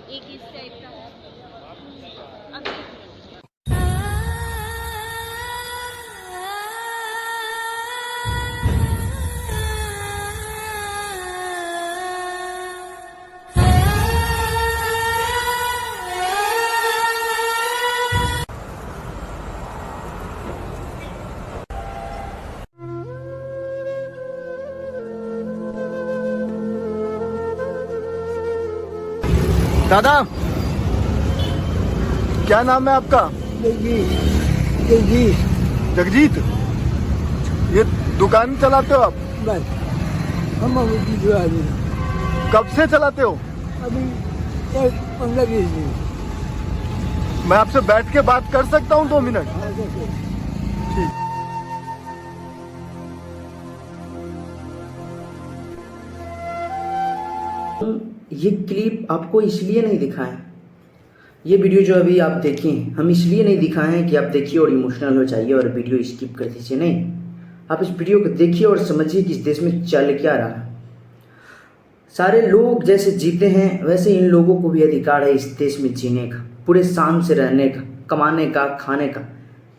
एक इस टाइप का अब दादा, क्या नाम है आपका? जगजीत। जगजीत। ये दुकान चलाते हो आप? बस हम अभी जो आदमी कब से चलाते हो? अभी 15-20 दिन। मैं आपसे बैठ के बात कर सकता हूँ 2 मिनट? हाँ, ठीक। ये क्लिप आपको इसलिए नहीं दिखाएं, ये वीडियो जो अभी आप देखें हम इसलिए नहीं दिखाए हैं कि आप देखिए और इमोशनल हो जाइए और वीडियो स्किप कर दीजिए। नहीं, आप इस वीडियो को देखिए और समझिए कि इस देश में चल क्या रहा है। सारे लोग जैसे जीते हैं वैसे इन लोगों को भी अधिकार है इस देश में जीने का, पूरे शान से रहने का, कमाने का, खाने का।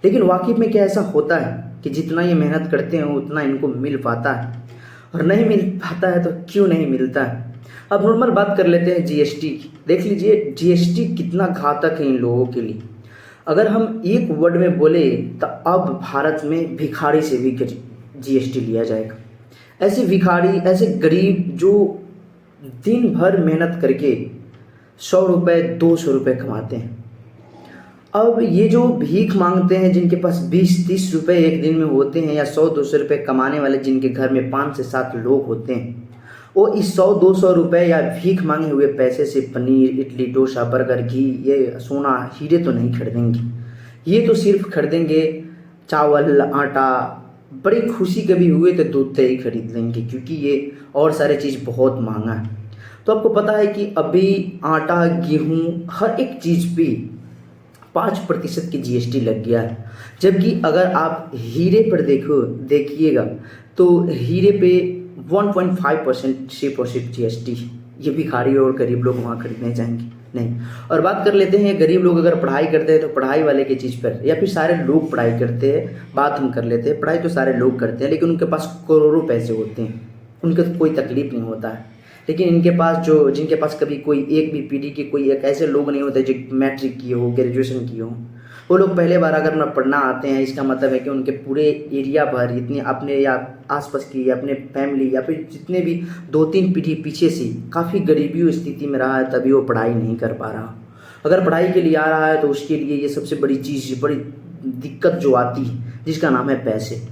लेकिन वाकई में क्या ऐसा होता है कि जितना ये मेहनत करते हैं उतना इनको मिल पाता है? और नहीं मिल पाता है तो क्यों नहीं मिलता है? अब नॉर्मल बात कर लेते हैं जीएसटी की। देख लीजिए जीएसटी कितना घातक है इन लोगों के लिए। अगर हम एक वर्ड में बोले तो अब भारत में भिखारी से भी जीएसटी लिया जाएगा। ऐसे भिखारी, ऐसे गरीब जो दिन भर मेहनत करके 100 रुपये 200 रुपये कमाते हैं, अब ये जो भीख मांगते हैं जिनके पास 20-30 रुपये एक दिन में होते हैं, या 100-200 रुपये कमाने वाले जिनके घर में 5 से 7 लोग होते हैं, वो इस 100-200 रुपये या भीख मांगे हुए पैसे से पनीर, इडली, डोसा, बर्गर, घी, ये सोना हीरे तो नहीं खरीदेंगे। ये तो सिर्फ खरीदेंगे चावल, आटा, बड़ी खुशी कभी हुए तो दूध दही खरीद लेंगे, क्योंकि ये और सारे चीज़ बहुत महंगा है। तो आपको पता है कि अभी आटा, गेहूँ, हर एक चीज़ पे 5% की जीएसटी लग गया है। जबकि अगर आप हीरे पर देखिएगा तो हीरे पे 1.5% सिर्फ और सिर्फ जीएसटी। ये भिखारी और गरीब लोग वहाँ खरीदने जाएंगे नहीं। और बात कर लेते हैं गरीब लोग अगर पढ़ाई करते हैं तो पढ़ाई वाले की चीज़ पर, या फिर सारे लोग पढ़ाई करते हैं, बात हम कर लेते हैं। पढ़ाई तो सारे लोग करते हैं लेकिन उनके पास करोड़ों पैसे होते हैं, उनके तो कोई तकलीफ नहीं होता है। लेकिन इनके पास जिनके पास कभी कोई एक भी पीढ़ी के कोई एक ऐसे लोग नहीं होते जो मैट्रिक किए हो, ग्रेजुएशन किए हो, वो लोग पहले बार अगर ना पढ़ना आते हैं, इसका मतलब है कि उनके पूरे एरिया भर इतने अपने या आसपास की या अपने फैमिली या फिर जितने भी 2-3 पीढ़ी पीछे से काफ़ी गरीबी स्थिति में रहा है, तभी वो पढ़ाई नहीं कर पा रहा। अगर पढ़ाई के लिए आ रहा है तो उसके लिए ये सबसे बड़ी चीज़, बड़ी दिक्कत जो आती है जिसका नाम है पैसे।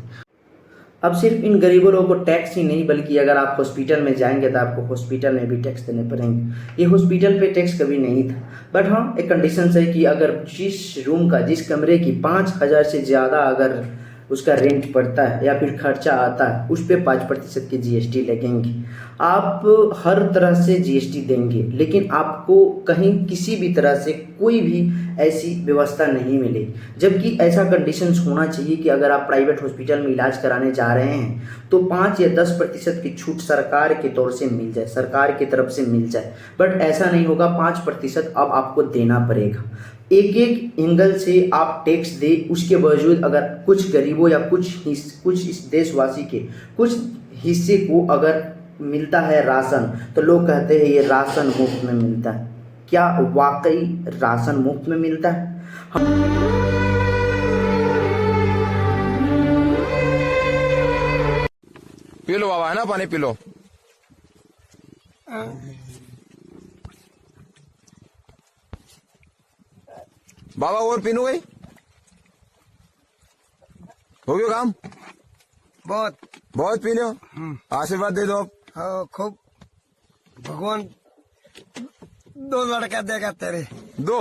अब सिर्फ इन गरीबों लोगों को टैक्स ही नहीं, बल्कि अगर आप हॉस्पिटल में जाएंगे तो आपको हॉस्पिटल में भी टैक्स देने पड़ेंगे। ये हॉस्पिटल पे टैक्स कभी नहीं था, बट हाँ एक कंडीशन है कि अगर जिस रूम का, जिस कमरे की 5,000 से ज़्यादा अगर उसका रेंट पड़ता है या फिर खर्चा आता है, उस पर 5% की जीएसटी लगेंगी। आप हर तरह से जीएसटी देंगे लेकिन आपको कहीं किसी भी तरह से कोई भी ऐसी व्यवस्था नहीं मिले। जबकि ऐसा कंडीशंस होना चाहिए कि अगर आप प्राइवेट हॉस्पिटल में इलाज कराने जा रहे हैं तो 5 या 10% की छूट सरकार के तौर से मिल जाए, सरकार की तरफ से मिल जाए। बट ऐसा नहीं होगा, 5% अब आपको देना पड़ेगा। एक एक एंगल से आप टैक्स दे, उसके बावजूद अगर कुछ गरीबों या कुछ इस देशवासी के कुछ हिस्से को अगर मिलता है राशन, तो लोग कहते हैं ये राशन मुफ्त में मिलता है। क्या वाकई राशन मुफ्त में मिलता है? पी लो बाबा, है ना, पानी पी लो। बाबा और पीनू गई, हो गया काम? बहुत बहुत पी लो, आशीर्वाद दे दो। खूब भगवान 2 लड़का देगा तेरे। 2